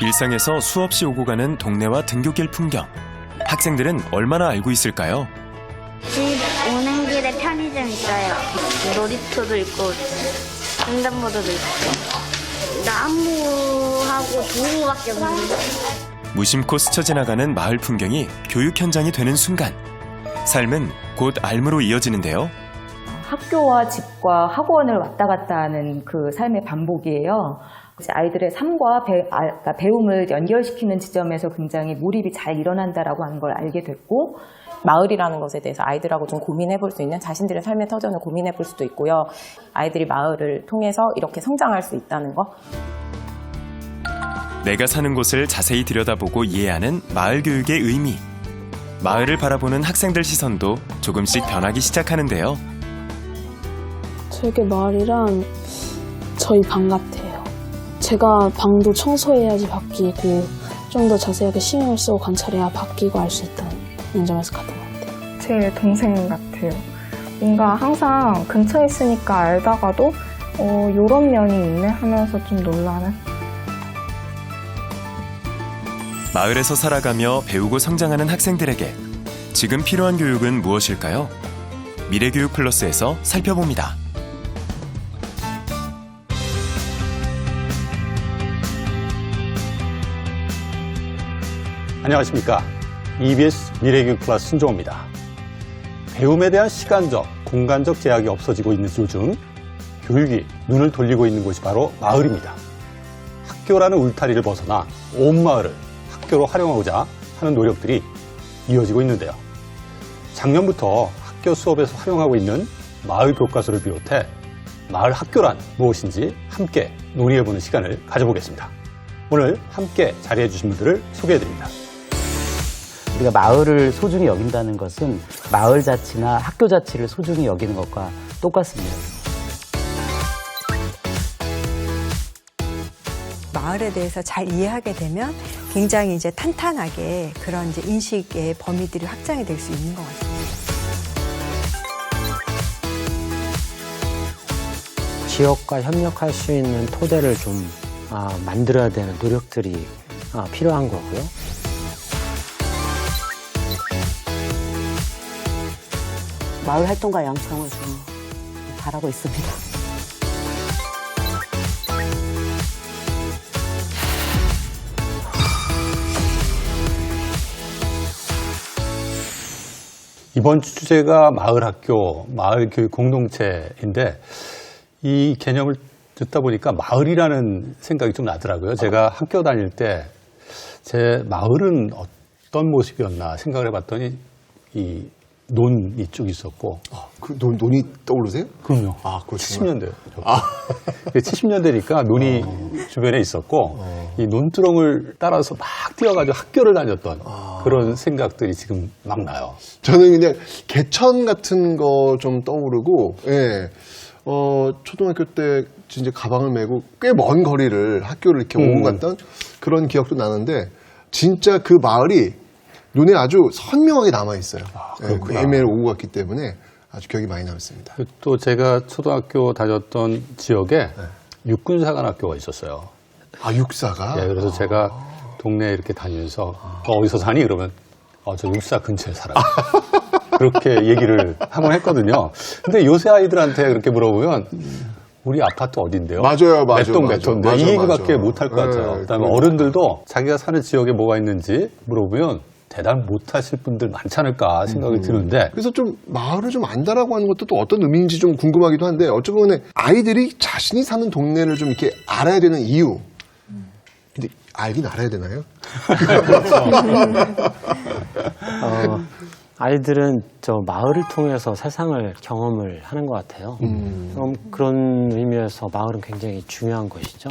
일상에서 수없이 오고 가는 동네와 등굣길 풍경. 학생들은 얼마나 알고 있을까요? 집 오는 길에 편의점 있어요. 놀이터도 있고 횡단보도도 있고 나무하고 도로밖에 없는데. 무심코 스쳐 지나가는 마을 풍경이 교육 현장이 되는 순간 삶은 곧 삶으로 이어지는데요. 학교와 집과 학원을 왔다 갔다 하는 그 삶의 반복이에요. 이제 아이들의 삶과 배움을 연결시키는 지점에서 굉장히 몰입이 잘 일어난다라고 하는 걸 알게 됐고, 마을이라는 것에 대해서 아이들하고 좀 고민해 볼 수 있는 자신들의 삶의 터전을 고민해 볼 수도 있고요. 아이들이 마을을 통해서 이렇게 성장할 수 있다는 거. 내가 사는 곳을 자세히 들여다보고 이해하는 마을 교육의 의미. 마을을 바라보는 학생들 시선도 조금씩 변하기 시작하는데요. 되게 마을이란 저희 방 같아요. 제가 방도 청소해야지 바뀌고 좀 더 자세하게 신경을 쓰고 관찰해야 바뀌고 알 수 있다는 점에서 같은 것 같아요. 제 동생 같아요. 뭔가 항상 근처에 있으니까 알다가도 요런 면이 있네 하면서 좀 놀라는. 마을에서 살아가며 배우고 성장하는 학생들에게 지금 필요한 교육은 무엇일까요? 미래교육 플러스에서 살펴봅니다. 안녕하십니까. EBS 미래교육 플러스 신종호입니다. 배움에 대한 시간적, 공간적 제약이 없어지고 있는 요즘 교육이 눈을 돌리고 있는 곳이 바로 마을입니다. 학교라는 울타리를 벗어나 온 마을을 학교로 활용하고자 하는 노력들이 이어지고 있는데요. 작년부터 학교 수업에서 활용하고 있는 마을 교과서를 비롯해 마을 학교란 무엇인지 함께 논의해보는 시간을 가져보겠습니다. 오늘 함께 자리해 주신 분들을 소개해드립니다. 우리가 마을을 소중히 여긴다는 것은 마을 자치나 학교 자치를 소중히 여기는 것과 똑같습니다. 마을에 대해서 잘 이해하게 되면 굉장히 이제 탄탄하게 그런 이제 인식의 범위들이 확장이 될 수 있는 것 같습니다. 지역과 협력할 수 있는 토대를 좀 만들어야 되는 노력들이 필요한 거고요. 마을 활동가 양성을 좀 바라고 있습니다. 이번 주 주제가 마을학교, 마을교육 공동체인데 이 개념을 듣다 보니까 마을이라는 생각이 좀 나더라고요. 제가 학교 다닐 때 제 마을은 어떤 모습이었나 생각을 해봤더니 이 논이 쭉 있었고. 그 논이 떠오르세요? 그럼요. 그거 70년대. 70년대니까 논이 주변에 있었고, 이 논두렁을 따라서 막 뛰어가지고 학교를 다녔던 그런 생각들이 지금 막 나요. 저는 그냥 개천 같은 거 좀 떠오르고, 예. 초등학교 때 진짜 가방을 메고 꽤 먼 거리를 학교를 이렇게 오고 갔던 그런 기억도 나는데, 진짜 그 마을이 눈에 아주 선명하게 남아있어요. 예, 매일 오고 갔기 때문에 아주 기억이 많이 남습니다. 또 제가 초등학교 다녔던 지역에 육군사관학교가 있었어요. 육사가? 예, 그래서 제가 동네에 이렇게 다니면서 어디서 사니? 그러면 저 육사 근처에 살아요. 그렇게 얘기를 한번 했거든요. 근데 요새 아이들한테 그렇게 물어보면 우리 아파트 어딘데요? 맞아요. 몇 동 몇 호인데 이 얘기밖에 못할 것 같아요. 그다음에 어른들도 자기가 사는 지역에 뭐가 있는지 물어보면 대답 못하실 분들 많지 않을까 생각이 드는데, 그래서 좀 마을을 좀 안다라고 하는 것도 또 어떤 의미인지 좀 궁금하기도 한데, 어쩌면 아이들이 자신이 사는 동네를 좀 이렇게 알아야 되는 이유. 근데 알긴 알아야 되나요? 아이들은 저 마을을 통해서 세상을 경험을 하는 것 같아요. 그런 의미에서 마을은 굉장히 중요한 것이죠.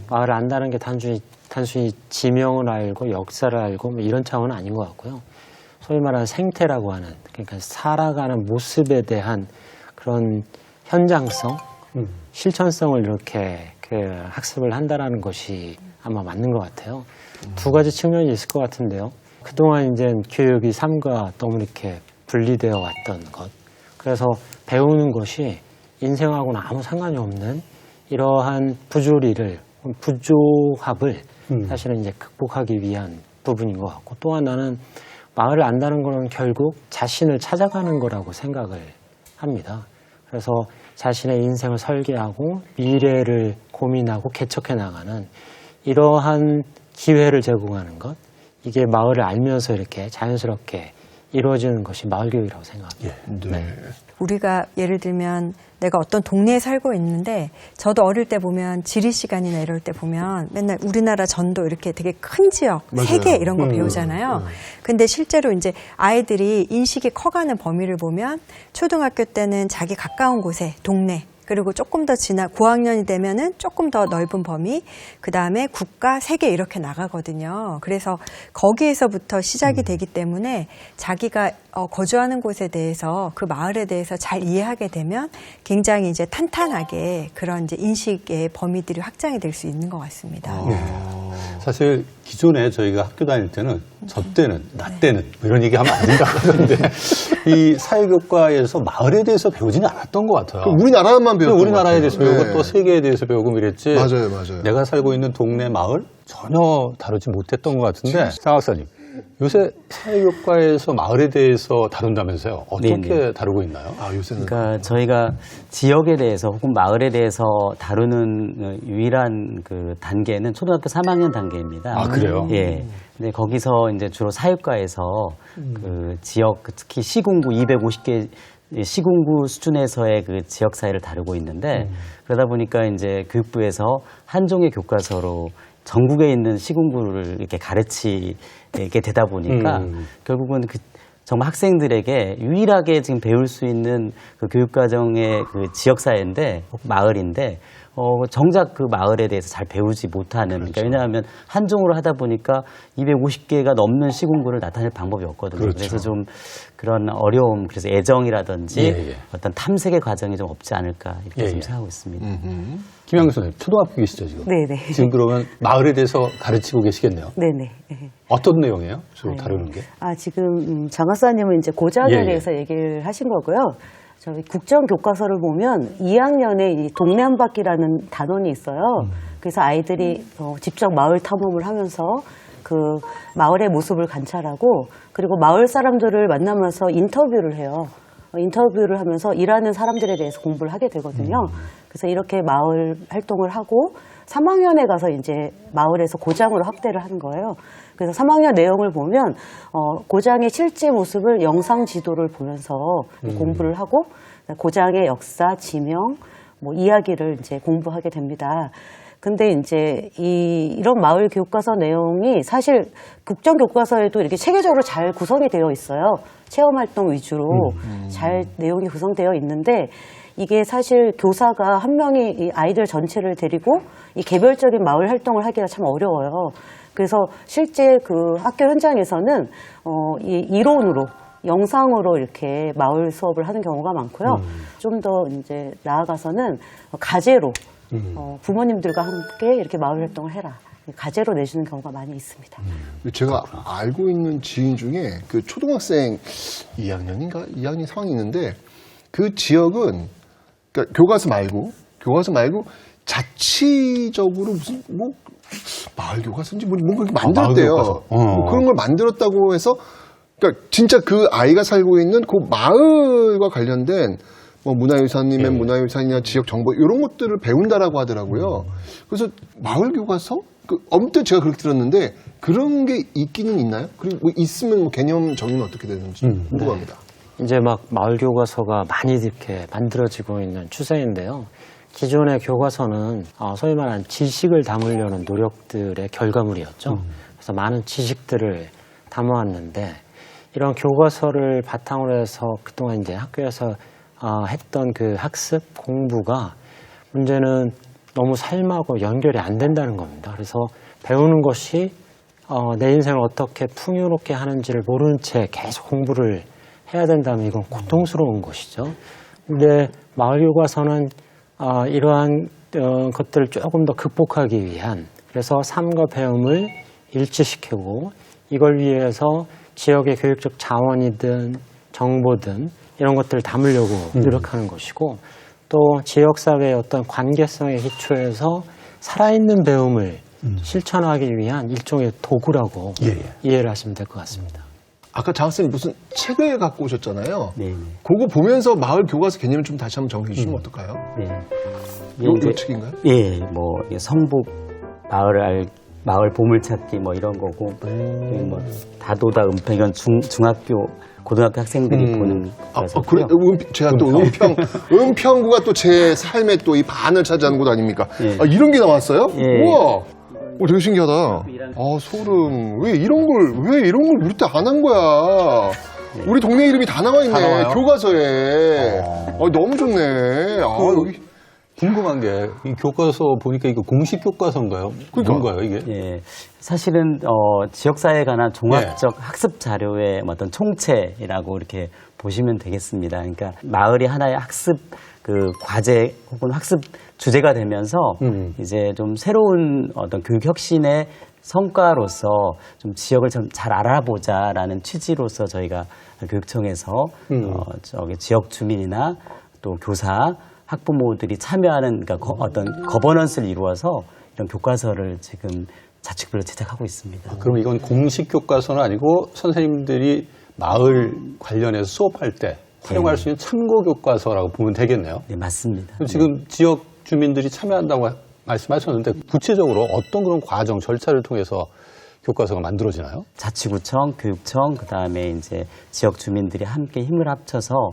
마을을 안다는 게 단순히 지명을 알고 역사를 알고 뭐 이런 차원은 아닌 것 같고요. 소위 말하는 생태라고 하는, 그러니까 살아가는 모습에 대한 그런 현장성, 실천성을 이렇게 학습을 한다라는 것이 아마 맞는 것 같아요. 두 가지 측면이 있을 것 같은데요. 그동안 이제 교육이 삶과 너무 이렇게 분리되어 왔던 것. 그래서 배우는 것이 인생하고는 아무 상관이 없는 이러한 부조합을 사실은 이제 극복하기 위한 부분인 것 같고, 또 하나는 마을을 안다는 거는 결국 자신을 찾아가는 거라고 생각을 합니다. 그래서 자신의 인생을 설계하고 미래를 고민하고 개척해 나가는 이러한 기회를 제공하는 것, 이게 마을을 알면서 이렇게 자연스럽게 이루어지는 것이 마을교육이라고 생각합니다. 네. 우리가 예를 들면 내가 어떤 동네에 살고 있는데, 저도 어릴 때 보면 지리 시간이나 이럴 때 보면 맨날 우리나라 전도 이렇게 되게 큰 지역, 맞아요. 세계 이런 거 배우잖아요. 근데 실제로 이제 아이들이 인식이 커가는 범위를 보면 초등학교 때는 자기 가까운 곳에 동네, 그리고 조금 더 고학년이 되면은 조금 더 넓은 범위, 그 다음에 국가, 세계 이렇게 나가거든요. 그래서 거기에서부터 시작이 되기 때문에 자기가 거주하는 곳에 대해서, 그 마을에 대해서 잘 이해하게 되면 굉장히 이제 탄탄하게 그런 이제 인식의 범위들이 확장이 될 수 있는 것 같습니다. 사실 기존에 저희가 학교 다닐 때는 저 때는, 나 때는 뭐 이런 얘기하면 안 된다고 하는데 이 사회교과에서 마을에 대해서 배우지는 않았던 것 같아요. 우리나라만 배웠던 우리나라에 대해서 것 같아요. 배우고 또 세계에 대해서 배우고 이랬지. 맞아요, 맞아요. 내가 살고 있는 동네 마을 전혀 다루지 못했던 것 같은데, 장 박사님, 요새 사회교과에서 마을에 대해서 다룬다면서요? 어떻게 네네. 다루고 있나요? 요새는. 그러니까 저희가 지역에 대해서 혹은 마을에 대해서 다루는 유일한 그 단계는 초등학교 3학년 단계입니다. 아, 그래요? 예. 근데 거기서 이제 주로 사회과에서 그 지역, 특히 시군구 250개 시군구 수준에서의 그 지역 사회를 다루고 있는데, 그러다 보니까 이제 교육부에서 한 종의 교과서로 전국에 있는 시군구를 이렇게 가르치게 되다 보니까 결국은 그 정말 학생들에게 유일하게 지금 배울 수 있는 그 교육과정의 그 지역사회인데, 마을인데, 정작 그 마을에 대해서 잘 배우지 못하는, 그러니까 왜냐하면 한종으로 하다 보니까 250개가 넘는 시군구를 나타낼 방법이 없거든요. 그렇죠. 그래서 좀 그런 어려움, 그래서 애정이라든지 어떤 탐색의 과정이 좀 없지 않을까 이렇게 좀 생각하고 있습니다. 김양수 선생님, 초등학교 계시죠, 지금? 네네. 지금 그러면 마을에 대해서 가르치고 계시겠네요? 네네. 어떤 내용이에요? 주로 다루는 게? 지금 장 박사님은 이제 고작에 예, 예. 대해서 얘기를 하신 거고요. 저희 국정교과서를 보면 2학년에 이 동네 한 바퀴라는 단원이 있어요. 그래서 아이들이 직접 마을 탐험을 하면서 그 마을의 모습을 관찰하고, 그리고 마을 사람들을 만나면서 인터뷰를 해요. 인터뷰를 하면서 일하는 사람들에 대해서 공부를 하게 되거든요. 그래서 이렇게 마을 활동을 하고 3학년에 가서 이제 마을에서 고장으로 확대를 하는 거예요. 그래서 3학년 내용을 보면 고장의 실제 모습을 영상 지도를 보면서 공부를 하고, 고장의 역사, 지명, 뭐 이야기를 이제 공부하게 됩니다. 근데 이제 이런 마을 교과서 내용이 사실 국정교과서에도 이렇게 체계적으로 잘 구성이 되어 있어요. 체험활동 위주로 잘 내용이 구성되어 있는데, 이게 사실 교사가 한 명이 이 아이들 전체를 데리고 이 개별적인 마을 활동을 하기가 참 어려워요. 그래서 실제 그 학교 현장에서는 이 이론으로, 영상으로 이렇게 마을 수업을 하는 경우가 많고요. 좀 더 이제 나아가서는 가제로 부모님들과 함께 이렇게 마을 활동을 해라, 가제로 내주는 경우가 많이 있습니다. 제가 알고 있는 지인 중에 그 초등학생 2학년인가 2학년 3학년 있는데, 그 지역은 그러니까 교과서 말고 자치적으로 무슨 뭐 마을 교과서인지 뭔가 이렇게 만들었대요. 뭐 그런 걸 만들었다고 해서, 그러니까 진짜 그 아이가 살고 있는 그 마을과 관련된 뭐 문화유산이면 문화유산이나 지역 정보 이런 것들을 배운다라고 하더라고요. 그래서 마을 교과서? 엄뜻 제가 그렇게 들었는데 그런 게 있기는 있나요? 그리고 뭐 있으면 뭐 개념 적용은 어떻게 되는지 궁금합니다. 이제 막 마을 교과서가 많이 이렇게 만들어지고 있는 추세인데요. 기존의 교과서는 소위 말하는 지식을 담으려는 노력들의 결과물이었죠. 그래서 많은 지식들을 담아왔는데, 이런 교과서를 바탕으로 해서 그동안 이제 학교에서 했던 그 학습 공부가 문제는 너무 삶하고 연결이 안 된다는 겁니다. 그래서 배우는 것이 내 인생을 어떻게 풍요롭게 하는지를 모르는 채 계속 공부를 해야 된다면 이건 고통스러운 것이죠. 근데 마을 교과서는 이러한 것들을 조금 더 극복하기 위한, 그래서 삶과 배움을 일치시키고 이걸 위해서 지역의 교육적 자원이든 정보든 이런 것들을 담으려고 노력하는 것이고, 또 지역사회의 어떤 관계성에 기초해서 살아있는 배움을 실천하기 위한 일종의 도구라고 이해를 하시면 될 것 같습니다. 아까 장학생님 무슨 책을 갖고 오셨잖아요. 네. 그거 보면서 마을 교과서 개념을 좀 다시 한번 정리해 주시면 어떨까요? 네. 요 책인가요? 예, 뭐 성북 마을 보물찾기 뭐 이런 거고, 뭐 다도다 은평 이건 중학교 고등학교 학생들이 보는 그래, 제가 또 은평구가 또 제 삶의 또 이 반을 차지하는 곳 아닙니까? 예. 이런 게 나왔어요? 예. 우와! 되게 신기하다. 소름. 왜 이런 걸 우리 때 안 한 거야? 우리 동네 이름이 다 나와 있네. 다 나와요? 교과서에. 너무 좋네. 여기. 궁금한 게 이 교과서 보니까 이거 공식 교과서인가요? 뭔가요 이게? 예, 사실은 지역사회에 관한 종합적 학습 자료의 어떤 총체라고 이렇게 보시면 되겠습니다. 그러니까 마을이 하나의 학습 그 과제 혹은 학습 주제가 되면서 이제 좀 새로운 어떤 교육 혁신의 성과로서 좀 지역을 좀 잘 알아보자라는 취지로서 저희가 교육청에서 지역 주민이나 또 교사 학부모들이 참여하는 그러니까 어떤 거버넌스를 이루어서 이런 교과서를 지금 자치구별로 제작하고 있습니다. 그럼 이건 공식 교과서는 아니고 선생님들이 마을 관련해서 수업할 때 활용할 수 있는 참고 교과서라고 보면 되겠네요. 네, 맞습니다. 그럼 지금 지역 주민들이 참여한다고 말씀하셨는데 구체적으로 어떤 그런 과정, 절차를 통해서 교과서가 만들어지나요? 자치구청, 교육청, 그다음에 이제 지역 주민들이 함께 힘을 합쳐서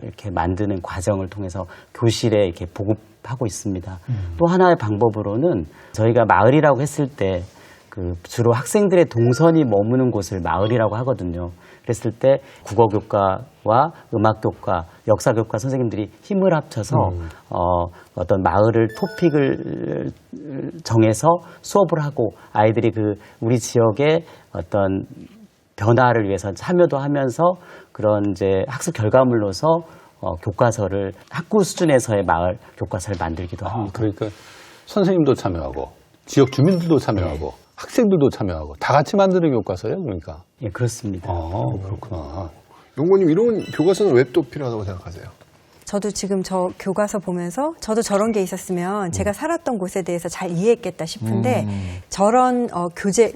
이렇게 만드는 과정을 통해서 교실에 이렇게 보급하고 있습니다. 또 하나의 방법으로는 저희가 마을이라고 했을 때 그 주로 학생들의 동선이 머무는 곳을 마을이라고 하거든요. 그랬을 때 국어교과와 음악교과, 역사교과 선생님들이 힘을 합쳐서 어떤 마을을 토픽을 정해서 수업을 하고 아이들이 그 우리 지역의 어떤 변화를 위해서 참여도 하면서 그런 이제 학습 결과물로서 교과서를 학구 수준에서의 마을 교과서를 만들기도 합니다. 그러니까 선생님도 참여하고 지역 주민들도 참여하고 학생들도 참여하고 다 같이 만드는 교과서예요, 그러니까. 예, 그렇습니다. 그렇구나. 용고님 이런 교과서는 왜 또 필요하다고 생각하세요? 저도 지금 저 교과서 보면서 저도 저런 게 있었으면 제가 살았던 곳에 대해서 잘 이해했겠다 싶은데 저런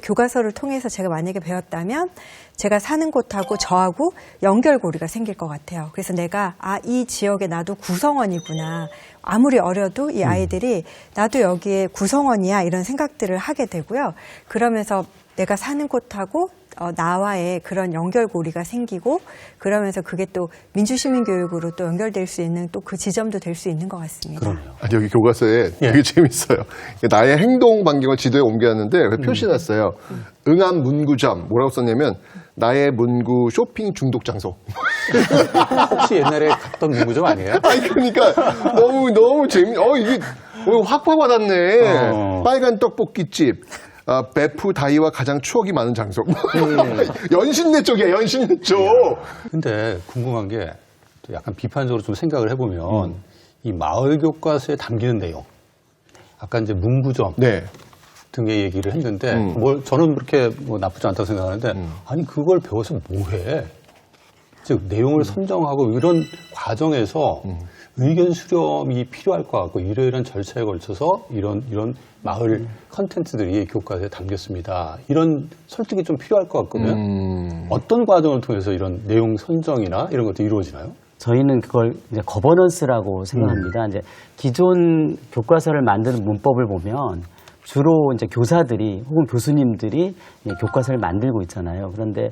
교과서를 통해서 제가 만약에 배웠다면 제가 사는 곳하고 저하고 연결고리가 생길 것 같아요. 그래서 내가 이 지역에 나도 구성원이구나. 아무리 어려도 이 아이들이 나도 여기에 구성원이야 이런 생각들을 하게 되고요. 그러면서 내가 사는 곳하고 나와의 그런 연결고리가 생기고 그러면서 그게 또 민주시민교육으로 또 연결될 수 있는 또 그 지점도 될 수 있는 것 같습니다. 여기 교과서에 되게 재밌어요. 나의 행동 반경을 지도에 옮겨놨는데 표시해놨어요. 응암 문구점 뭐라고 썼냐면 나의 문구 쇼핑 중독 장소. 혹시 옛날에 갔던 문구점 아니에요? 그러니까 너무 이게 확 와닿네. 빨간 떡볶이집. 베프 다이와 가장 추억이 많은 장소. 연신내 쪽이야, 연신내 쪽. 근데 궁금한 게 약간 비판적으로 좀 생각을 해보면 이 마을 교과서에 담기는 내용. 아까 이제 문구점 등의 얘기를 했는데 저는 그렇게 나쁘지 않다고 생각하는데 아니 그걸 배워서 뭐해? 즉 내용을 선정하고 이런 과정에서 의견 수렴이 필요할 것 같고 이러이러한 절차에 걸쳐서 이런 마을 컨텐츠들이 교과서에 담겼습니다. 이런 설득이 좀 필요할 것 같거든요. 어떤 과정을 통해서 이런 내용 선정이나 이런 것도 이루어지나요? 저희는 그걸 이제 거버넌스라고 생각합니다. 이제 기존 교과서를 만드는 문법을 보면 주로 이제 교사들이 혹은 교수님들이 교과서를 만들고 있잖아요. 그런데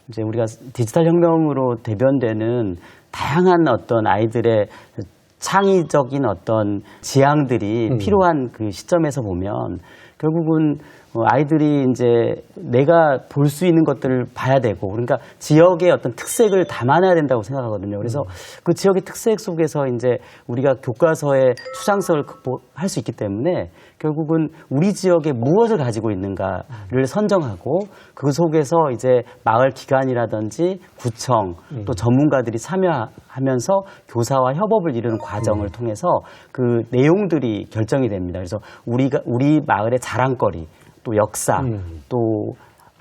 이제 우리가 디지털 혁명으로 대변되는 다양한 어떤 아이들의 창의적인 어떤 지향들이 필요한 그 시점에서 보면 결국은 아이들이 이제 내가 볼 수 있는 것들을 봐야 되고 그러니까 지역의 어떤 특색을 담아내야 된다고 생각하거든요. 그래서 그 지역의 특색 속에서 이제 우리가 교과서의 추상성을 극복할 수 있기 때문에 결국은 우리 지역에 무엇을 가지고 있는가를 선정하고 그 속에서 이제 마을 기관이라든지 구청 또 전문가들이 참여하면서 교사와 협업을 이루는 과정을 통해서 그 내용들이 결정이 됩니다. 그래서 우리 마을의 자랑거리 또 역사, 또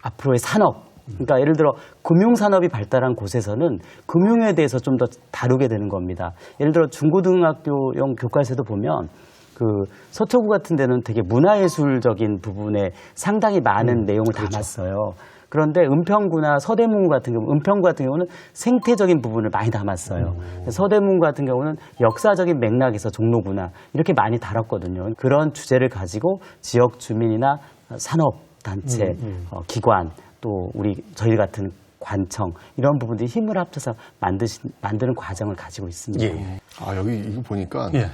앞으로의 산업. 그러니까 예를 들어 금융산업이 발달한 곳에서는 금융에 대해서 좀 더 다루게 되는 겁니다. 예를 들어 중고등학교용 교과서도 보면 그 서초구 같은 데는 되게 문화예술적인 부분에 상당히 많은 내용을 담았어요. 그런데 은평구나 서대문구 같은 경우, 은평구 같은 경우는 생태적인 부분을 많이 담았어요. 서대문구 같은 경우는 역사적인 맥락에서 종로구나 이렇게 많이 다뤘거든요. 그런 주제를 가지고 지역 주민이나 산업단체, 기관, 또 저희 같은 관청 이런 부분들이 힘을 합쳐서 만드는 과정을 가지고 있습니다. 예. 아, 여기 이거 보니까 예.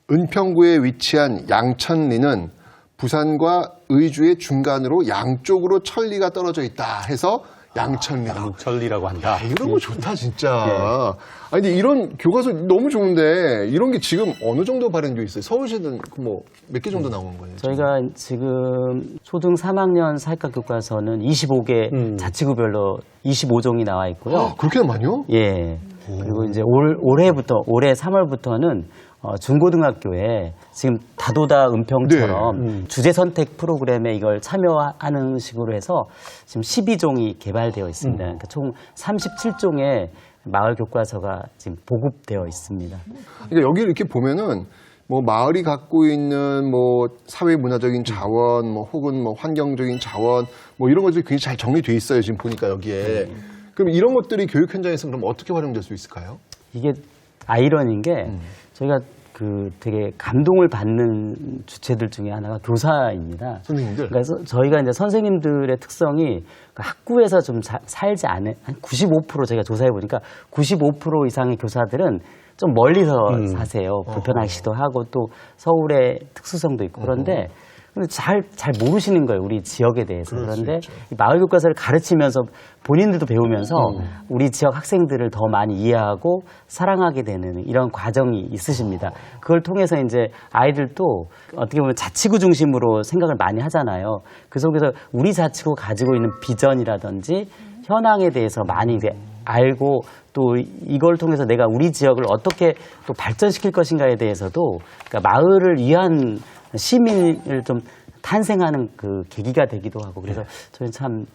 은평구에 위치한 양천리는 부산과 의주의 중간으로 양쪽으로 천리가 떨어져 있다 해서 양천리다. 양천리라고 한다. 이런 거 좋다 진짜. 아니 근데 이런 교과서 너무 좋은데 이런 게 지금 어느 정도 발행돼 있어요? 서울시는 뭐 몇 개 정도 나오는 거예요? 저희가 지금 초등 3학년 사회과 교과서는 25개 자치구별로 25종이 나와 있고요. 그렇게나 많이요? 예. 그리고 이제 올해 3월부터는 중고등학교에 지금 다도다 은평처럼 주제 선택 프로그램에 이걸 참여하는 식으로 해서 지금 12종이 개발되어 있습니다. 그러니까 총 37종의 마을 교과서가 지금 보급되어 있습니다. 그러니까 여기 이렇게 보면은 뭐 마을이 갖고 있는 뭐 사회 문화적인 자원, 뭐 혹은 뭐 환경적인 자원, 뭐 이런 것들이 굉장히 잘 정리돼 있어요. 지금 보니까 여기에. 그럼 이런 것들이 교육 현장에서 그럼 어떻게 활용될 수 있을까요? 이게 아이러니인 게 저희가 되게 감동을 받는 주체들 중에 하나가 교사입니다. 선생님들. 그래서 저희가 이제 선생님들의 특성이 학구에서 좀 살지 않은 한 95% 제가 조사해 보니까 95% 이상의 교사들은 좀 멀리서 사세요. 불편하시기도 하고 또 서울의 특수성도 있고 그런데 잘 모르시는 거예요. 우리 지역에 대해서. 그런데 이 마을 교과서를 가르치면서 본인들도 배우면서 우리 지역 학생들을 더 많이 이해하고 사랑하게 되는 이런 과정이 있으십니다. 그걸 통해서 이제 아이들도 어떻게 보면 자치구 중심으로 생각을 많이 하잖아요. 그 속에서 우리 자치구가 가지고 있는 비전이라든지 현황에 대해서 많이 알고 또 이걸 통해서 내가 우리 지역을 어떻게 또 발전시킬 것인가에 대해서도 그러니까 마을을 위한 시민을 좀 탄생하는 그 계기가 되기도 하고 그래서 저는 참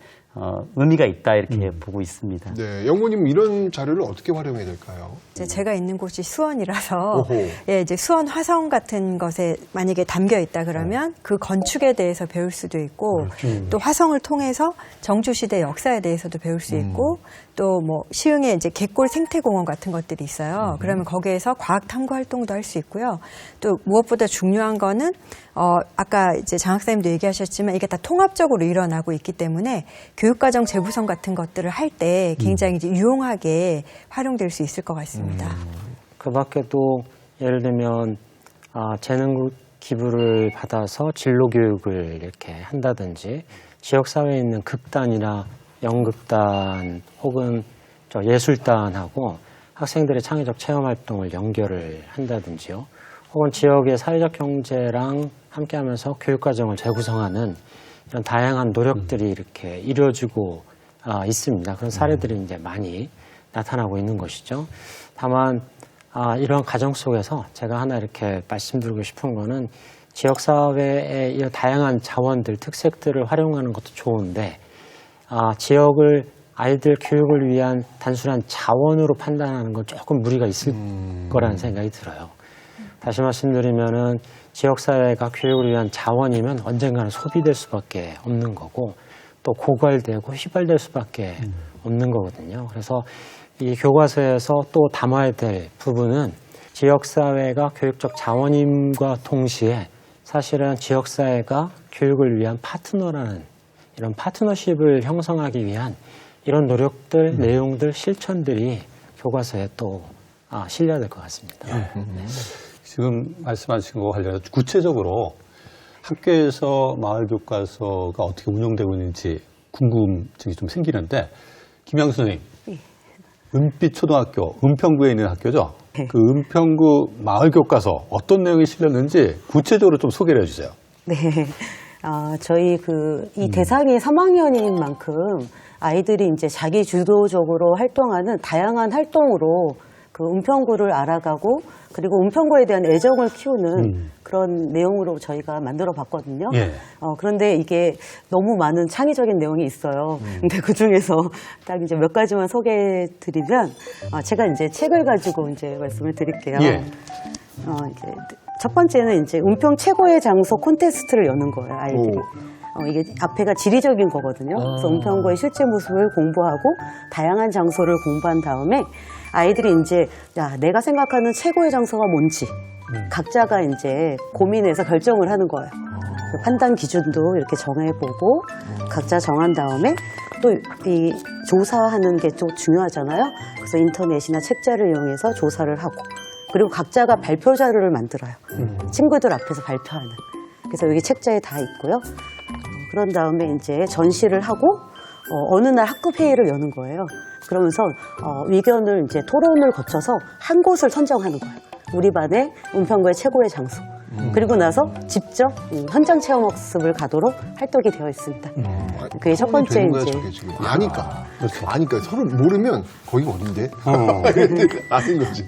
의미가 있다 이렇게 보고 있습니다. 네, 영모님 이런 자료를 어떻게 활용해야 될까요? 이제 제가 있는 곳이 수원이라서 예, 이제 수원 화성 같은 것에 만약에 담겨 있다 그러면 그 건축에 대해서 배울 수도 있고 또 화성을 통해서 정주시대 역사에 대해서도 배울 수 있고 또 뭐 시흥에 이제 갯골 생태공원 같은 것들이 있어요. 그러면 거기에서 과학 탐구 활동도 할 수 있고요. 또 무엇보다 중요한 거는 아까 이제 장 학사님도 얘기하셨지만 이게 다 통합적으로 일어나고 있기 때문에 교육과정 재구성 같은 것들을 할 때 굉장히 이제 유용하게 활용될 수 있을 것 같습니다. 그 밖에도 예를 들면 재능 기부를 받아서 진로 교육을 이렇게 한다든지 지역사회에 있는 극단이나 연극단 혹은 예술단하고 학생들의 창의적 체험활동을 연결을 한다든지요. 혹은 지역의 사회적 경제랑 함께하면서 교육과정을 재구성하는 이런 다양한 노력들이 이렇게 이루어지고 있습니다. 그런 사례들이 이제 많이 나타나고 있는 것이죠. 다만 이런 과정 속에서 제가 하나 이렇게 말씀드리고 싶은 거는 지역사회의 이런 다양한 자원들, 특색들을 활용하는 것도 좋은데 지역을 아이들 교육을 위한 단순한 자원으로 판단하는 건 조금 무리가 있을 거라는 생각이 들어요. 다시 말씀드리면은 지역사회가 교육을 위한 자원이면 언젠가는 소비될 수밖에 없는 거고 또 고갈되고 휘발될 수밖에 없는 거거든요. 그래서 이 교과서에서 또 담아야 될 부분은 지역사회가 교육적 자원임과 동시에 사실은 지역사회가 교육을 위한 파트너라는 이런 파트너십을 형성하기 위한 이런 노력들, 내용들, 실천들이 교과서에 또 실려야 될 것 같습니다. 지금 말씀하신 거 관련해서 구체적으로 학교에서 마을 교과서가 어떻게 운영되고 있는지 궁금증이 좀 생기는데 김양수 선생님, 은빛초등학교, 은평구에 있는 학교죠? 그 은평구 마을 교과서 어떤 내용이 실렸는지 구체적으로 좀 소개를 해주세요. 네. 저희 이 대상이 3학년인 만큼 아이들이 이제 자기 주도적으로 활동하는 다양한 활동으로 그 은평구를 알아가고 그리고 은평구에 대한 애정을 키우는 그런 내용으로 저희가 만들어 봤거든요. 예. 그런데 이게 너무 많은 창의적인 내용이 있어요. 근데 그 중에서 딱 이제 몇 가지만 소개해 드리면 제가 이제 책을 가지고 이제 말씀을 드릴게요. 예. 이제 첫 번째는 이제 은평 최고의 장소 콘테스트를 여는 거예요, 아이들이. 이게 앞에가 지리적인 거거든요. 그래서 은평구의 실제 모습을 공부하고 다양한 장소를 공부한 다음에 아이들이 이제 야, 내가 생각하는 최고의 장소가 뭔지 각자가 이제 고민해서 결정을 하는 거예요. 판단 기준도 이렇게 정해보고 각자 정한 다음에 또 이 조사하는 게 좀 중요하잖아요. 그래서 인터넷이나 책자를 이용해서 조사를 하고 그리고 각자가 발표 자료를 만들어요. 친구들 앞에서 발표하는. 그래서 여기 책자에 다 있고요. 그런 다음에 이제 전시를 하고 어느 날 학급 회의를 여는 거예요. 그러면서 의견을 이제 토론을 거쳐서 한 곳을 선정하는 거예요. 우리 반의 은평구의 최고의 장소. 그리고 나서 직접 현장 체험 학습을 가도록 활동이 되어 있습니다. 그게 첫 번째 이제 아니까 서로 모르면 거기가 어딘데? 아는 거지.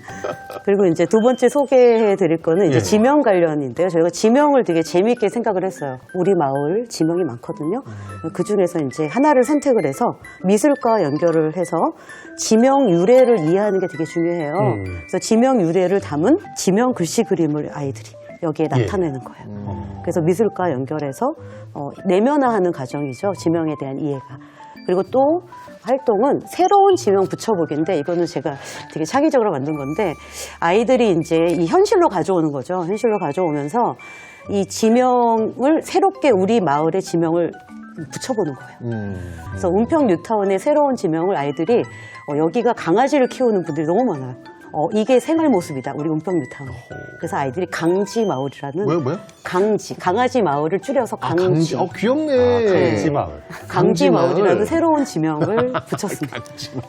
그리고 이제 두 번째 소개해 드릴 거는 이제 지명 관련인데요. 저희가 지명을 되게 재미있게 생각을 했어요. 우리 마을 지명이 많거든요. 그 중에서 이제 하나를 선택을 해서 미술과 연결을 해서 지명 유래를 이해하는 게 되게 중요해요. 그래서 지명 유래를 담은 지명 글씨 그림을 아이들이 여기에 나타내는 거예요. 그래서 미술과 연결해서 내면화하는 과정이죠. 지명에 대한 이해가. 그리고 또 활동은 새로운 지명 붙여보기인데 이거는 제가 되게 창의적으로 만든 건데 아이들이 이제 이 현실로 가져오는 거죠. 현실로 가져오면서 이 지명을 새롭게 우리 마을의 지명을 붙여보는 거예요. 그래서 은평 뉴타운의 새로운 지명을 아이들이 여기가 강아지를 키우는 분들이 너무 많아요. 이게 생활 모습이다. 우리 은평 뉴타운. 그래서 아이들이 강지 마을이라는 뭐야? 강아지 마을을 줄여서 강지. 귀엽네. 강지 마을. 강지 마을이라는 새로운 지명을 붙였습니다.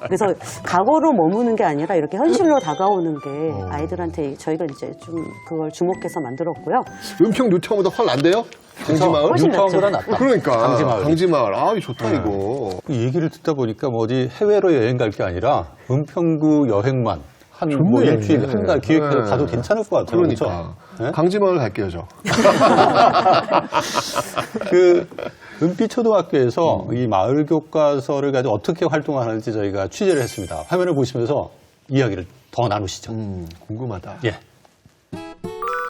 그래서 과거로 머무는 게 아니라 이렇게 현실로 다가오는 게 아이들한테 저희가 이제 좀 그걸 주목해서 만들었고요. 은평 뉴타운보다 훨 난데요? 강지마을? 뉴타운보다 낫다. 그러니까. 강지마을. 강지마을. 아, 좋다, 이거. 이 얘기를 듣다 보니까 뭐 어디 해외로 여행 갈 게 아니라 은평구 여행만 한 뭐 일주일, 한 달 기획해서 가도 괜찮을 것 같아요. 그러니까. 그렇죠? 강지마을 갈게요, 저. 그 은비초등학교에서 이 마을 교과서를 가지고 어떻게 활동하는지 저희가 취재를 했습니다. 화면을 보시면서 이야기를 더 나누시죠. 궁금하다. 예.